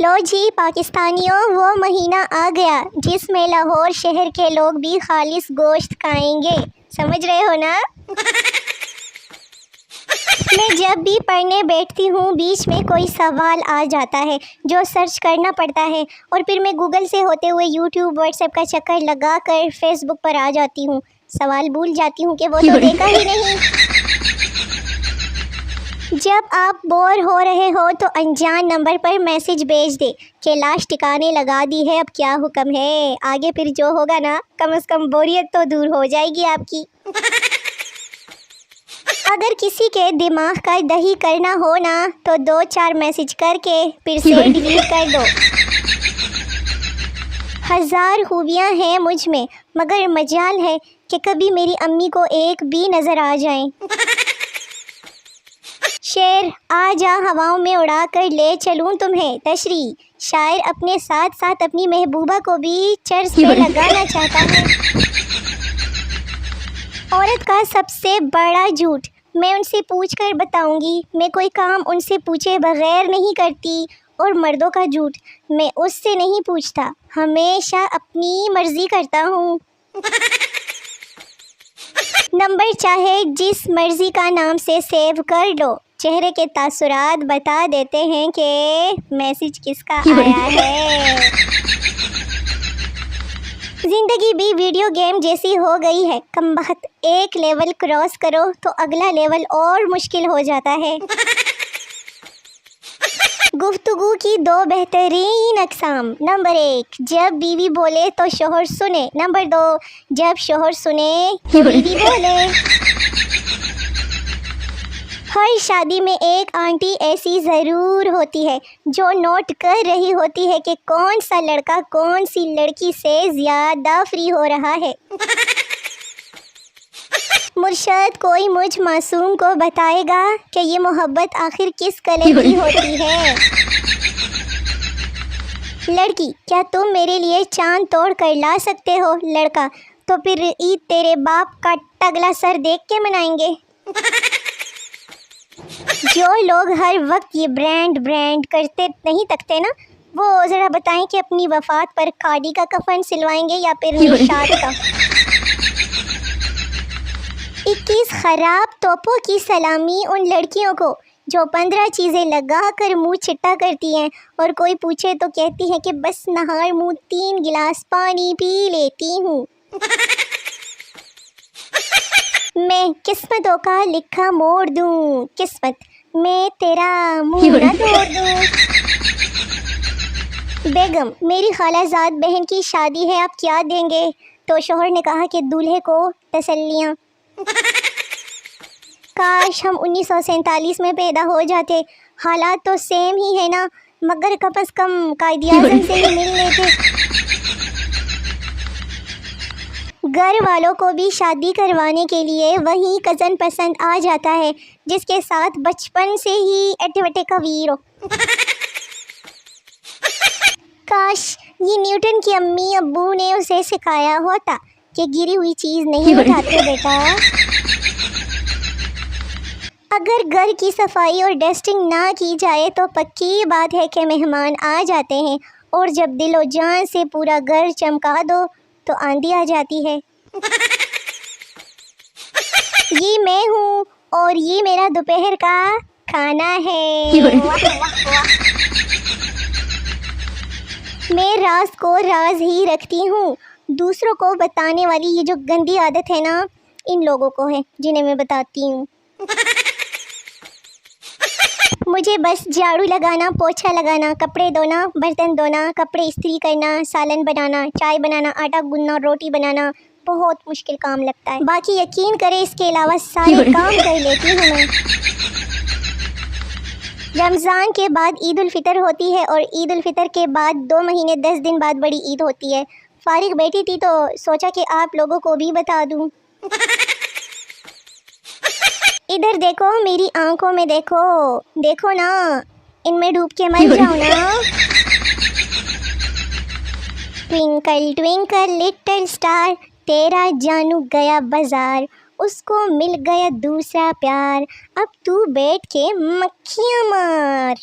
لو جی پاکستانیوں، وہ مہینہ آ گیا جس میں لاہور شہر کے لوگ بھی خالص گوشت کھائیں گے، سمجھ رہے ہو نا؟ میں جب بھی پڑھنے بیٹھتی ہوں بیچ میں کوئی سوال آ جاتا ہے جو سرچ کرنا پڑتا ہے، اور پھر میں گوگل سے ہوتے ہوئے یوٹیوب واٹس ایپ کا چکر لگا کر فیس بک پر آ جاتی ہوں، سوال بھول جاتی ہوں کہ وہ تو دیکھا ہی نہیں۔ جب آپ بور ہو رہے ہو تو انجان نمبر پر میسج بھیج دے کہ لاش ٹکانے لگا دی ہے، اب کیا حکم ہے، آگے پھر جو ہوگا نا، کم از کم بوریت تو دور ہو جائے گی آپ کی۔ اگر کسی کے دماغ کا دہی کرنا ہو نا تو 2-4 میسج کر کے پھر سے ڈیلیٹ کر دو۔ ہزار خوبیاں ہیں مجھ میں، مگر مجال ہے کہ کبھی میری امی کو ایک بھی نظر آ جائیں۔ شعر آ جا ہواؤں میں اڑا کر لے چلوں تمہیں تشریح، شاعر اپنے ساتھ ساتھ اپنی محبوبہ کو بھی چرس پہ لگانا چاہتا ہے۔ عورت کا سب سے بڑا جھوٹ، میں ان سے پوچھ کر بتاؤں گی، میں کوئی کام ان سے پوچھے بغیر نہیں کرتی، اور مردوں کا جھوٹ، میں اس سے نہیں پوچھتا، ہمیشہ اپنی مرضی کرتا ہوں۔ نمبر چاہے جس مرضی کا نام سے سیو کر لو، چہرے کے تاثرات بتا دیتے ہیں کہ میسج کس کا آیا ہے۔ زندگی بھی ویڈیو گیم جیسی ہو گئی ہے، کمبخت ایک لیول کراس کرو تو اگلا لیول اور مشکل ہو جاتا ہے۔ گفتگو کی 2 بہترین اقسام، نمبر 1 جب بیوی بولے تو شوہر سنے، نمبر 2 جب شوہر سنے تو بیوی بولے۔ ہر شادی میں ایک آنٹی ایسی ضرور ہوتی ہے جو نوٹ کر رہی ہوتی ہے کہ کون سا لڑکا کون سی لڑکی سے زیادہ فری ہو رہا ہے۔ مرشد کوئی مجھ معصوم کو بتائے گا کہ یہ محبت آخر کس کلر کی ہوتی ہے۔ لڑکی کیا تم میرے لیے چاند توڑ کر لا سکتے ہو؟ لڑکا تو پھر عید تیرے باپ کا ٹگلا سر دیکھ کے منائیں گے۔ جو لوگ ہر وقت یہ برانڈ کرتے نہیں تکتے نا، وہ ذرا بتائیں کہ اپنی وفات پر کھاڑی کا کفن سلوائیں گے یا پھر نشاد کا۔ 21 خراب توپوں کی سلامی ان لڑکیوں کو جو 15 چیزیں لگا کر منہ چھٹا کرتی ہیں، اور کوئی پوچھے تو کہتی ہیں کہ بس نہار منہ 3 گلاس پانی پی لیتی ہوں۔ میں قسمتوں کا لکھا موڑ دوں، قسمت میں تیرا منہ نہ توڑ دوں۔ بیگم میری خالہ زاد بہن کی شادی ہے، آپ کیا دیں گے؟ تو شوہر نے کہا کہ دولہے کو تسلیاں۔ کاش ہم 1947 میں پیدا ہو جاتے، حالات تو سیم ہی ہے نا، مگر کم از کم قائد اعظم سے ہی مل لیتے۔ گھر والوں کو بھی شادی کروانے کے لیے وہی کزن پسند آ جاتا ہے جس کے ساتھ بچپن سے ہی اٹے وٹے کا ویر ہو۔ کاش یہ نیوٹن کی امی ابو نے اسے سکھایا ہوتا کہ گری ہوئی چیز نہیں اٹھاتے بیٹا۔ اگر گھر کی صفائی اور ڈسٹنگ نہ کی جائے تو پکی بات ہے کہ مہمان آ جاتے ہیں، اور جب دل و جان سے پورا گھر چمکا دو تو آندھی آ جاتی ہے۔ یہ میں ہوں اور یہ میرا دوپہر کا کھانا ہے۔ میں راز کو راز ہی رکھتی ہوں، دوسروں کو بتانے والی یہ جو گندی عادت ہے نا، ان لوگوں کو ہے جنہیں میں بتاتی ہوں۔ مجھے بس جھاڑو لگانا، پوچھا لگانا، کپڑے دھونا، برتن دھونا، کپڑے استری کرنا، سالن بنانا، چائے بنانا، آٹا گوندنا، روٹی بنانا بہت مشکل کام لگتا ہے، باقی یقین کرے اس کے علاوہ سارے کام کر لیتی ہوں میں۔ رمضان کے بعد عید الفطر ہوتی ہے، اور عید الفطر کے بعد 2 مہینے 10 دن بعد بڑی عید ہوتی ہے۔ فارغ بیٹھی تھی تو سوچا کہ آپ لوگوں کو بھی بتا دوں۔ ادھر دیکھو، میری آنکھوں میں دیکھو، دیکھو نا، ان میں ڈوب کے مر جاؤ نا۔ ٹوینکل ٹوینکل لٹل اسٹار، تیرا جانو گیا بازار، اس کو مل گیا دوسرا پیار، اب تو بیٹھ کے مکھیاں مار۔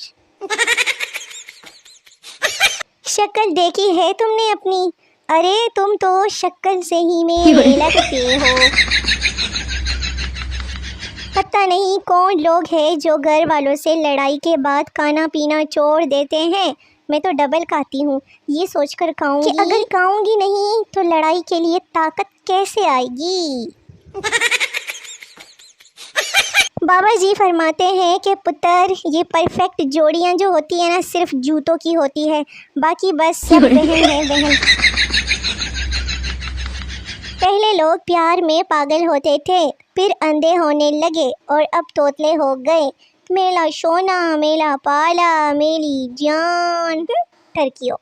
شکل دیکھی ہے تم نے اپنی؟ ارے تم تو شکل سے ہی میرے لگتے ہو۔ پتہ نہیں کون لوگ ہیں جو گھر والوں سے لڑائی کے بعد کھانا پینا چھوڑ دیتے ہیں۔ میں تو ڈبل کھاتی ہوں، یہ سوچ کر کھاؤں گی کہ اگر کھاؤں گی نہیں تو لڑائی کے لیے طاقت کیسے آئے گی۔ بابا جی فرماتے ہیں کہ پتر یہ پرفیکٹ جوڑیاں جو ہوتی ہیں نا صرف جوتوں کی ہوتی ہے، باقی بس سب بہن ہیں بہن۔ پہلے لوگ پیار میں پاگل ہوتے تھے، پھر اندھے ہونے لگے اور اب توتلے ہو گئے۔ میلا شونا میلا پالا میری جان ٹرکیو۔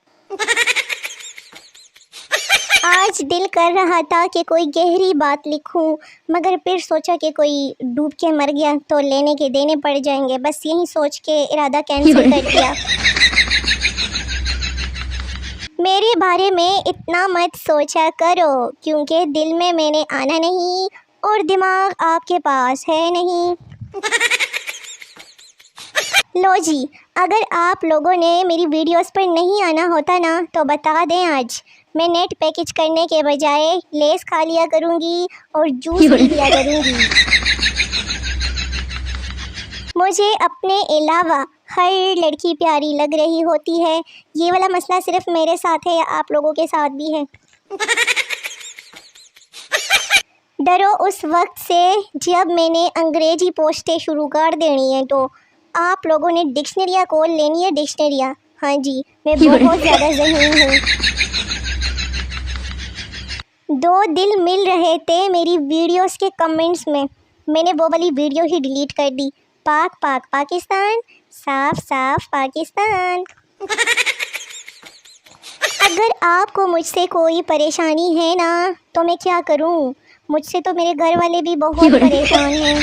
آج دل کر رہا تھا کہ کوئی گہری بات لکھوں، مگر پھر سوچا کہ کوئی ڈوب کے مر گیا تو لینے کے دینے پڑ جائیں گے، بس یہی سوچ کے ارادہ کینسل کر دیا۔ میرے بارے میں اتنا مت سوچا کرو کیونکہ دل میں نے آنا نہیں اور دماغ آپ کے پاس ہے نہیں۔ لو جی، اگر آپ لوگوں نے میری ویڈیوز پر نہیں آنا ہوتا نا تو بتا دیں آج میں نیٹ پیکج کرنے کے بجائے لیس کھا لیا کروں گی اور جوس پی لیا کروں گی۔ مجھے اپنے علاوہ ہر لڑکی پیاری لگ رہی ہوتی ہے، یہ والا مسئلہ صرف میرے ساتھ ہے یا آپ لوگوں کے ساتھ بھی ہے؟ ڈرو اس وقت سے جب میں نے انگریزی پوسٹیں شروع کر دینی ہیں تو آپ لوگوں نے ڈکشنریاں کھول لینی ہے، ڈکشنریاں۔ ہاں جی، میں بہت زیادہ ذہین ہوں۔ دو دل مل رہے تھے میری ویڈیوز کے کمنٹس میں نے وہ والی ویڈیو ہی ڈیلیٹ کر دی۔ پاک پاک پاکستان، صاف صاف پاکستان۔ اگر آپ کو مجھ سے کوئی پریشانی ہے نا تو میں کیا کروں؟ مجھ سے تو میرے گھر والے بھی بہت پریشان ہیں۔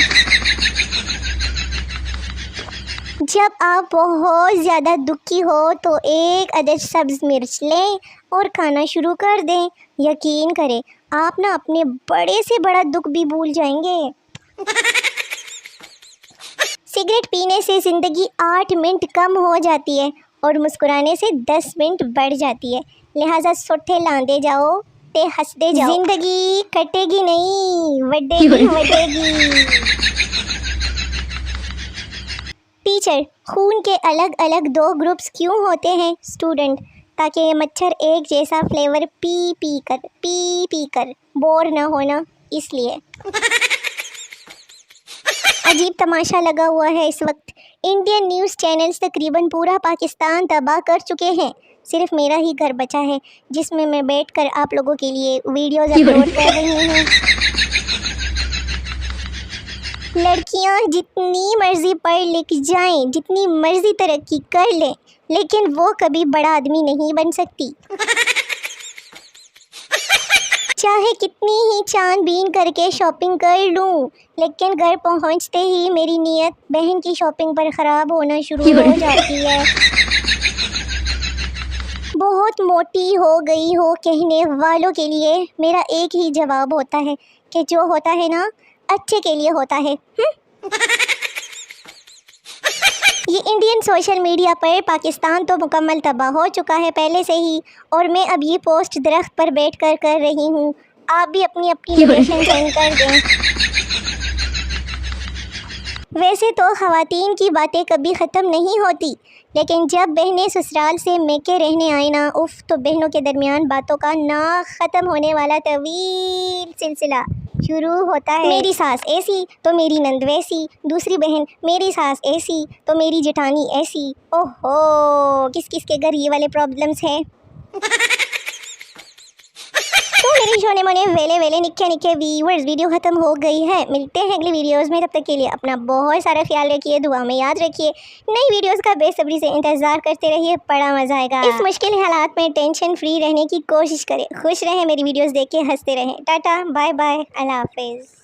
جب آپ بہت زیادہ دکھی ہو تو ایک عدد سبز مرچ لیں اور کھانا شروع کر دیں، یقین کریں آپ نا اپنے بڑے سے بڑا دکھ بھی بھول جائیں گے۔ سگریٹ پینے سے زندگی 8 منٹ کم ہو جاتی ہے اور مسکرانے سے 10 منٹ بڑھ جاتی ہے، لہٰذا سوٹھے لاندے جاؤ تے ہنسدے جاؤ، زندگی کٹے گی نہیں وڈے گی وڈے گی۔ ٹیچر، خون کے الگ الگ 2 گروپس کیوں ہوتے ہیں؟ اسٹوڈنٹ، تاکہ یہ مچھر ایک جیسا فلیور پی پی کر بور نہ ہونا، اس لیے۔ عجیب تماشا لگا ہوا ہے اس وقت۔ انڈین نیوز چینلز تقریباً پورا پاکستان تباہ کر چکے ہیں، صرف میرا ہی گھر بچا ہے جس میں میں بیٹھ کر آپ لوگوں کے لیے ویڈیوز اپلوڈ کر رہی ہوں۔ لڑکیاں جتنی مرضی پڑھ لکھ جائیں، جتنی مرضی ترقی کر لیں، لیکن وہ کبھی بڑا آدمی نہیں بن سکتی۔ چاہے کتنی ہی چھان بین کر کے شاپنگ کر لوں، لیکن گھر پہنچتے ہی میری نیت بہن کی شاپنگ پر خراب ہونا شروع ہو جاتی ہے۔ بہت موٹی ہو گئی ہو کہنے والوں کے لیے میرا ایک ہی جواب ہوتا ہے کہ جو ہوتا ہے نا اچھے کے لیے ہوتا ہے۔ یہ انڈین سوشل میڈیا پر پاکستان تو مکمل تباہ ہو چکا ہے پہلے سے ہی، اور میں اب یہ پوسٹ درخت پر بیٹھ کر کر رہی ہوں۔ آپ بھی اپنی لوکیشن سینڈ کر دیں۔ ویسے تو خواتین کی باتیں کبھی ختم نہیں ہوتی، لیکن جب بہنیں سسرال سے میکے رہنے آئیں نا، اف تو بہنوں کے درمیان باتوں کا نہ ختم ہونے والا طویل سلسلہ شروع ہوتا ہے۔ میری ساس ایسی تو میری نند ویسی، دوسری بہن میری ساس ایسی تو میری جٹھانی ایسی۔ اوہو، کس کس کے گھر یہ والے پرابلمس ہیں؟ تو میری شونے مونے ویلے نکھے ویورز، ویڈیو ختم ہو گئی ہے۔ ملتے ہیں اگلی ویڈیوز میں، تب تک کے لیے اپنا بہت سارا خیال رکھیے، دعا میں یاد رکھیے، نئی ویڈیوز کا بے صبری سے انتظار کرتے رہیے، بڑا مزہ آئے گا۔ اس مشکل حالات میں ٹینشن فری رہنے کی کوشش کریں، خوش رہیں، میری ویڈیوز دیکھ کے ہنستے رہیں۔ ٹاٹا، بائے بائے، اللہ حافظ۔